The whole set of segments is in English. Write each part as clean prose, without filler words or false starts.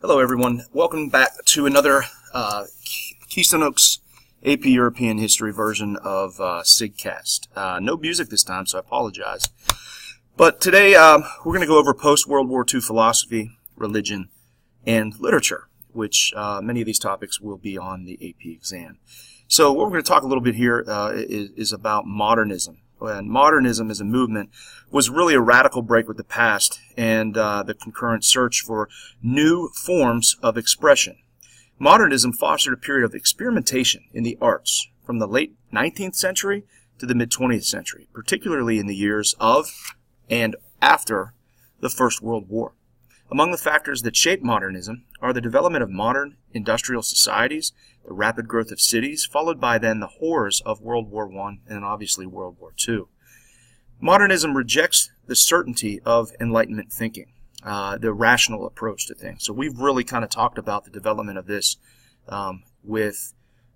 Hello, everyone. Welcome back to another Keystone Oaks AP European History version of SIGcast. No music this time, so I apologize. But today we're going to go over post-World War II philosophy, religion, and literature, which many of these topics will be on the AP exam. So what we're going to talk a little bit here is about modernism. And modernism as a movement was really a radical break with the past and the concurrent search for new forms of expression. Modernism fostered a period of experimentation in the arts from the late 19th century to the mid-20th century, particularly in the years of and after the First World War. Among the factors that shape modernism are the development of modern industrial societies, the rapid growth of cities, followed by then the horrors of World War I and obviously World War II. Modernism rejects the certainty of Enlightenment thinking, the rational approach to things. So we've really kind of talked about the development of this with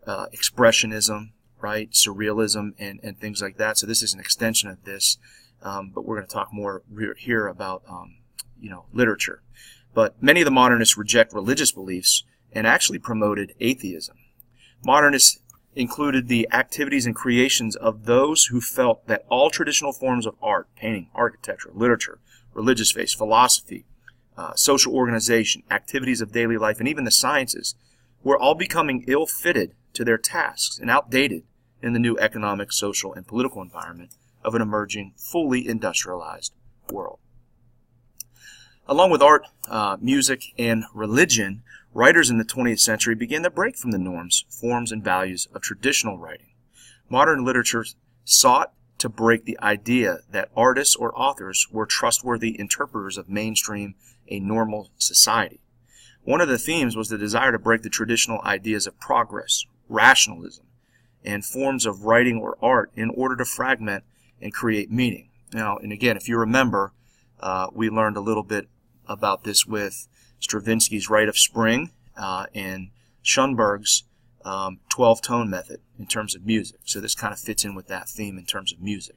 expressionism, right, surrealism, and things like that. So this is an extension of this, but we're going to talk more here about literature. But many of the modernists reject religious beliefs and actually promoted atheism. Modernists included the activities and creations of those who felt that all traditional forms of art, painting, architecture, literature, religious faith, philosophy, social organization, activities of daily life, and even the sciences were all becoming ill-fitted to their tasks and outdated in the new economic, social, and political environment of an emerging, fully industrialized world. Along with art, music, and religion, writers in the 20th century began to break from the norms, forms, and values of traditional writing. Modern literature sought to break the idea that artists or authors were trustworthy interpreters of mainstream, a normal society. One of the themes was the desire to break the traditional ideas of progress, rationalism, and forms of writing or art in order to fragment and create meaning. Now, and again, if you remember, we learned a little bit about this with Stravinsky's Rite of Spring and Schoenberg's 12-tone method in terms of music. So this kind of fits in with that theme in terms of music.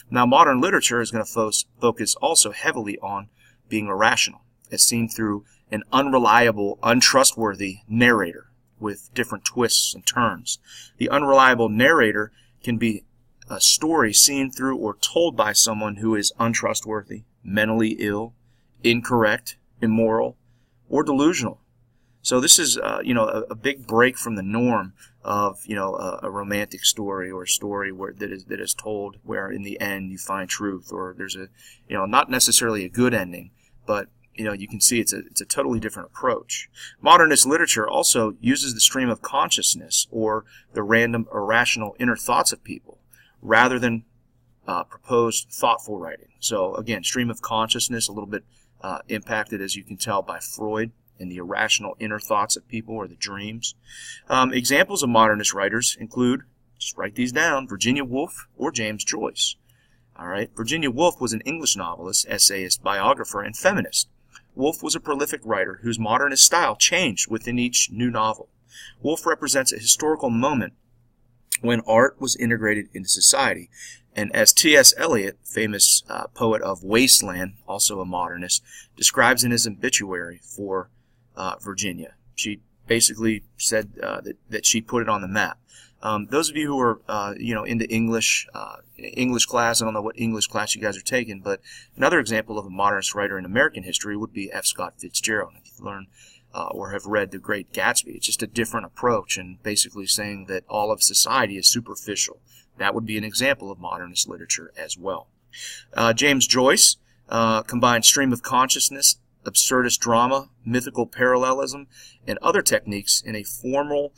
Now, modern literature is going to focus also heavily on being irrational, as seen through an unreliable, untrustworthy narrator with different twists and turns. The unreliable narrator can be a story seen through or told by someone who is untrustworthy, mentally ill, incorrect, immoral, or delusional. So this is, a big break from the norm of, a romantic story or a story that is told where in the end you find truth, or there's a, not necessarily a good ending, but you can see it's a totally different approach. Modernist literature also uses the stream of consciousness or the random, irrational inner thoughts of people, rather than proposed thoughtful writing. So again, stream of consciousness, a little bit impacted, as you can tell, by Freud and the irrational inner thoughts of people or the dreams. Examples of modernist writers include, just write these down, Virginia Woolf or James Joyce. All right, Virginia Woolf was an English novelist, essayist, biographer, and feminist. Woolf was a prolific writer whose modernist style changed within each new novel. Woolf represents a historical moment when art was integrated into society. And as T.S. Eliot, famous poet of Wasteland, also a modernist, describes in his obituary for Virginia, she basically said that she put it on the map. Those of you who are into English class, I don't know what English class you guys are taking, but another example of a modernist writer in American history would be F. Scott Fitzgerald. If you've learned or have read The Great Gatsby, it's just a different approach and basically saying that all of society is superficial. That would be an example of modernist literature as well. James Joyce combined stream of consciousness, absurdist drama, mythical parallelism, and other techniques in a formal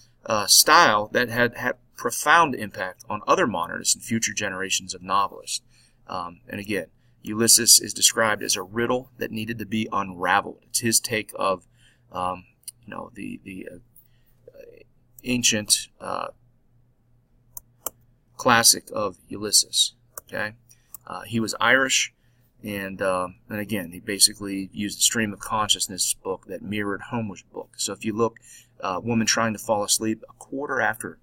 style that had profound impact on other modernists and future generations of novelists. And again, Ulysses is described as a riddle that needed to be unraveled. It's his take of the ancient classic of Ulysses. Okay, he was Irish, and again, he basically used the stream of consciousness book that mirrored Homer's book. So if you look, woman trying to fall asleep a quarter after,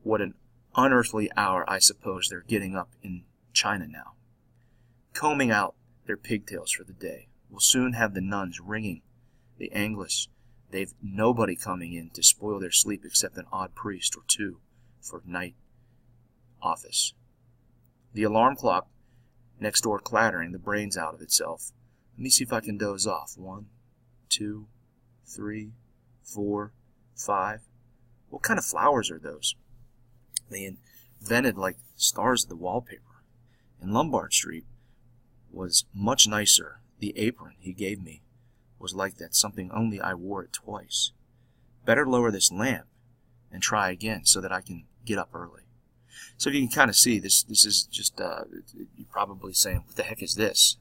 what an unearthly hour I suppose they're getting up in China now, combing out their pigtails for the day. We'll soon have the nuns ringing the Angelus They've nobody coming in to spoil their sleep except an odd priest or two for night office. The alarm clock next door clattering the brains out of itself. Let me see if I can doze off. 1, 2, 3, 4, 5. What kind of flowers are those? They invented like stars of the wallpaper. And Lombard Street was much nicer. The apron he gave me was like that, something only I wore it twice. Better lower this lamp and try again so that I can get up early. So if you can kind of see, this is just, you're probably saying, what the heck is this?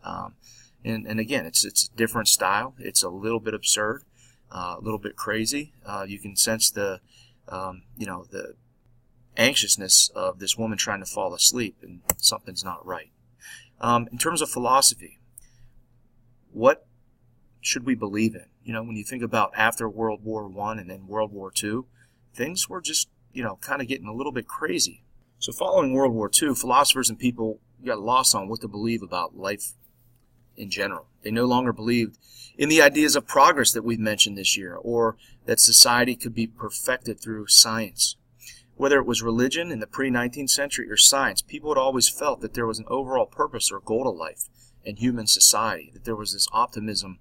And again, it's a different style. It's a little bit absurd, a little bit crazy. You can sense the anxiousness of this woman trying to fall asleep, and something's not right. In terms of philosophy, what should we believe in? When you think about after World War I and then World War II, things were just, kind of getting a little bit crazy. So following World War II, philosophers and people got lost on what to believe about life in general. They no longer believed in the ideas of progress that we've mentioned this year, or that society could be perfected through science. Whether it was religion in the pre-19th century or science, people had always felt that there was an overall purpose or goal to life in human society, that there was this optimism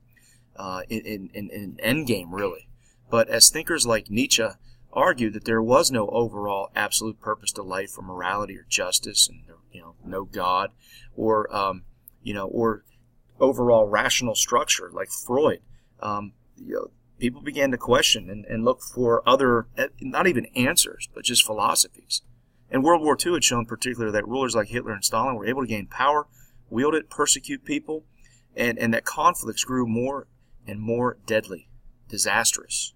in an end game, really. But as thinkers like Nietzsche argued that there was no overall absolute purpose to life, or morality, or justice, and no God, or or overall rational structure like Freud, people began to question and look for other, not even answers, but just philosophies. And World War II had shown particularly that rulers like Hitler and Stalin were able to gain power, wield it, persecute people, and that conflicts grew more and more deadly, disastrous.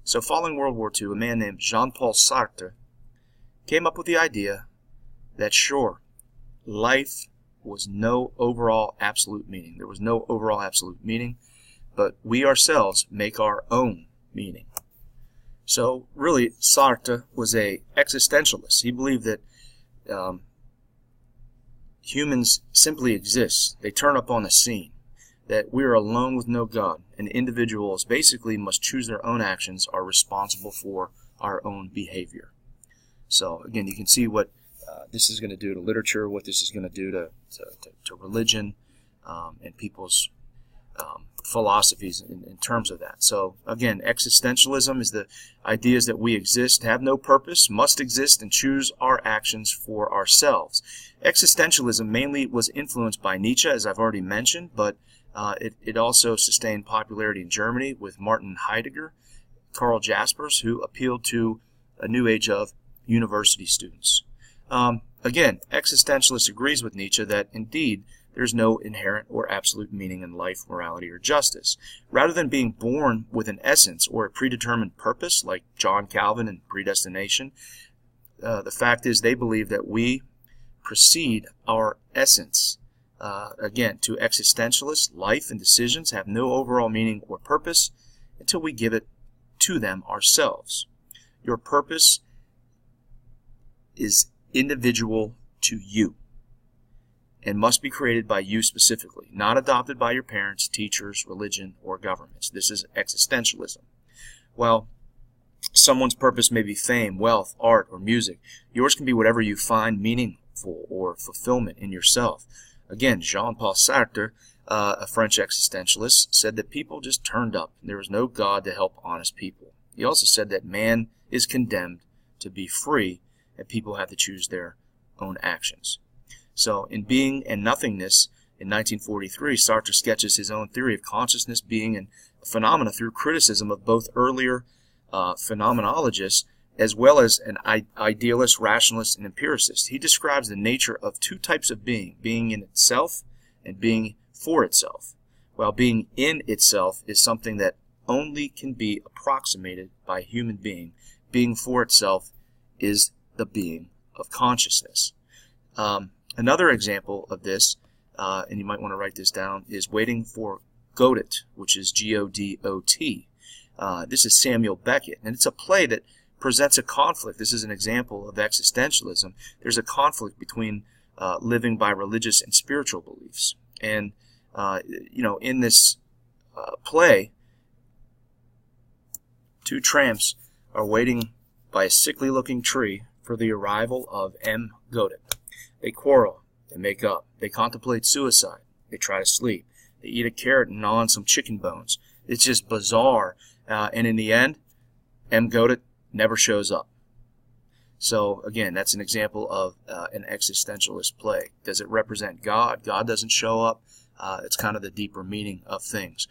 So following World War II, a man named Jean-Paul Sartre came up with the idea that, sure, life was no overall absolute meaning. There was no overall absolute meaning, but we ourselves make our own meaning. So really, Sartre was an existentialist. He believed that humans simply exist. They turn up on the scene, that we are alone with no God, and individuals basically must choose their own actions, are responsible for our own behavior. So again, you can see what this is going to do to literature, what this is going to do to religion, and people's philosophies in terms of that. So again, existentialism is the ideas that we exist, have no purpose, must exist, and choose our actions for ourselves. Existentialism mainly was influenced by Nietzsche, as I've already mentioned, but it also sustained popularity in Germany with Martin Heidegger, Karl Jaspers, who appealed to a new age of university students. Again, existentialist agrees with Nietzsche that indeed there's no inherent or absolute meaning in life, morality, or justice. Rather than being born with an essence or a predetermined purpose, like John Calvin and predestination, the fact is they believe that we precede our essence. Again, to existentialists, life and decisions have no overall meaning or purpose until we give it to them ourselves. Your purpose is individual to you and must be created by you specifically, not adopted by your parents, teachers, religion, or governments. This is existentialism. While someone's purpose may be fame, wealth, art, or music, yours can be whatever you find meaningful or fulfillment in yourself. Again, Jean-Paul Sartre, a French existentialist, said that people just turned up. There was no God to help honest people. He also said that man is condemned to be free, and people have to choose their own actions. So in Being and Nothingness, in 1943, Sartre sketches his own theory of consciousness, being, and phenomena through criticism of both earlier phenomenologists as well as an idealist, rationalist, and empiricist. He describes the nature of two types of being in itself and being for itself. While being in itself is something that only can be approximated by a human being, being for itself is the being of consciousness. Another example of this, and you might want to write this down, is Waiting for Godot, which is G-O-D-O-T. This is Samuel Beckett, and it's a play that presents a conflict. This is an example of existentialism. There's a conflict between living by religious and spiritual beliefs. And, in this play, Two tramps are waiting by a sickly-looking tree for the arrival of M. Godot. They quarrel. They make up. They contemplate suicide. They try to sleep. They eat a carrot and gnaw on some chicken bones. It's just bizarre. And in the end, M. Godot never shows up. So, again, that's an example of an existentialist play. Does it represent God? God doesn't show up. It's kind of the deeper meaning of things.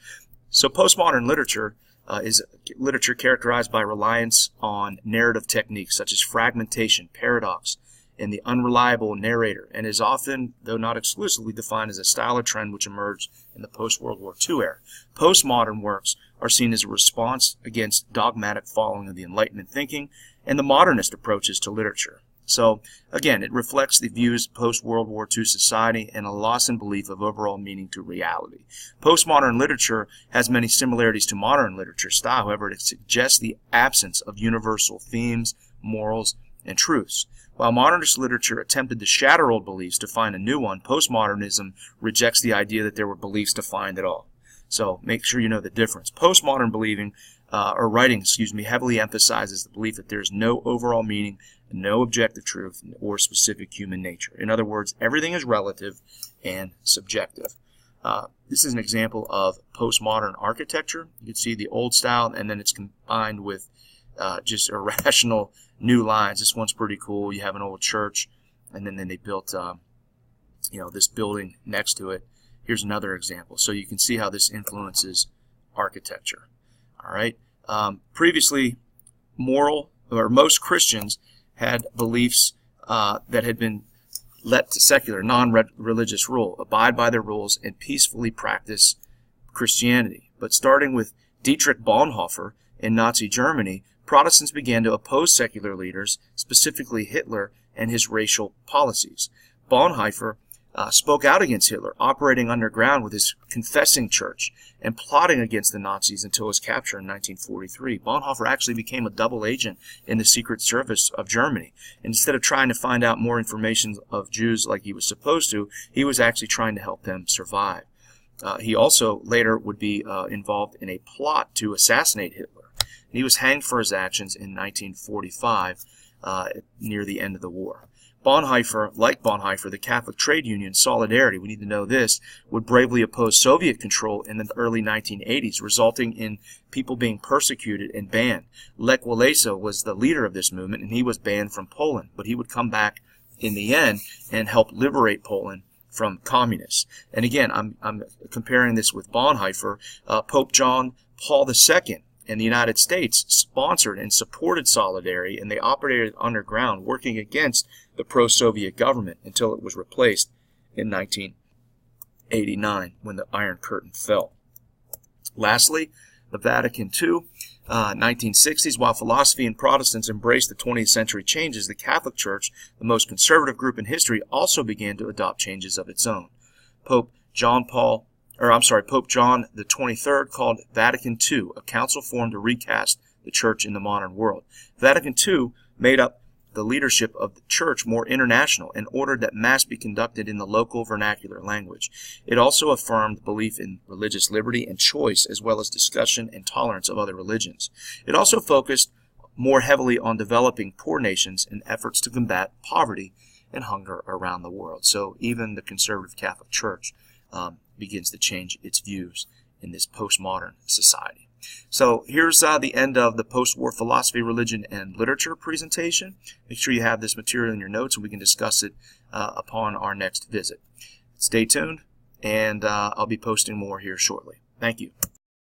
So postmodern literature is literature characterized by reliance on narrative techniques such as fragmentation, paradox, and the unreliable narrator, and is often, though not exclusively, defined as a style or trend which emerged in the post-World War II era. Postmodern works are seen as a response against dogmatic following of the Enlightenment thinking and the modernist approaches to literature. So, again, it reflects the views of post-World War II society and a loss in belief of overall meaning to reality. Postmodern literature has many similarities to modern literature style. However, it suggests the absence of universal themes, morals, and truths. While modernist literature attempted to shatter old beliefs to find a new one, postmodernism rejects the idea that there were beliefs to find at all. So make sure you know the difference. Postmodern writing heavily emphasizes the belief that there is no overall meaning, no objective truth, or specific human nature. In other words, everything is relative and subjective. This is an example of postmodern architecture. You can see the old style, and then it's combined with just irrational new lines. This one's pretty cool. You have an old church, and then they built this building next to it. Here's another example. So you can see how this influences architecture. All right. Previously, most Christians had beliefs that had been let to secular, non-religious rule, abide by their rules, and peacefully practice Christianity. But starting with Dietrich Bonhoeffer in Nazi Germany, Protestants began to oppose secular leaders, specifically Hitler and his racial policies. Bonhoeffer spoke out against Hitler, operating underground with his confessing church and plotting against the Nazis until his capture in 1943. Bonhoeffer actually became a double agent in the Secret Service of Germany. Instead of trying to find out more information of Jews like he was supposed to, he was actually trying to help them survive. He also later would be involved in a plot to assassinate Hitler. And he was hanged for his actions in 1945 near the end of the war. Like Bonhoeffer, the Catholic Trade Union Solidarity, we need to know this, would bravely oppose Soviet control in the early 1980s, resulting in people being persecuted and banned. Lech Walesa was the leader of this movement, and he was banned from Poland, but he would come back in the end and help liberate Poland from communists. And again, I'm comparing this with Bonhoeffer. Pope John Paul II in the United States sponsored and supported Solidarity, and they operated underground, working against the pro-Soviet government until it was replaced in 1989 when the Iron Curtain fell. Lastly, the Vatican II, 1960s. While philosophy and Protestants embraced the 20th century changes, the Catholic Church, the most conservative group in history, also began to adopt changes of its own. Pope John the 23rd called Vatican II a council formed to recast the Church in the modern world. Vatican II made up the leadership of the Church more international and ordered that Mass be conducted in the local vernacular language. It also affirmed belief in religious liberty and choice, as well as discussion and tolerance of other religions. It also focused more heavily on developing poor nations in efforts to combat poverty and hunger around the world. So even the conservative Catholic Church begins to change its views in this postmodern society. So here's the end of the post-war philosophy, religion, and literature presentation. Make sure you have this material in your notes and we can discuss it upon our next visit. Stay tuned, and I'll be posting more here shortly. Thank you.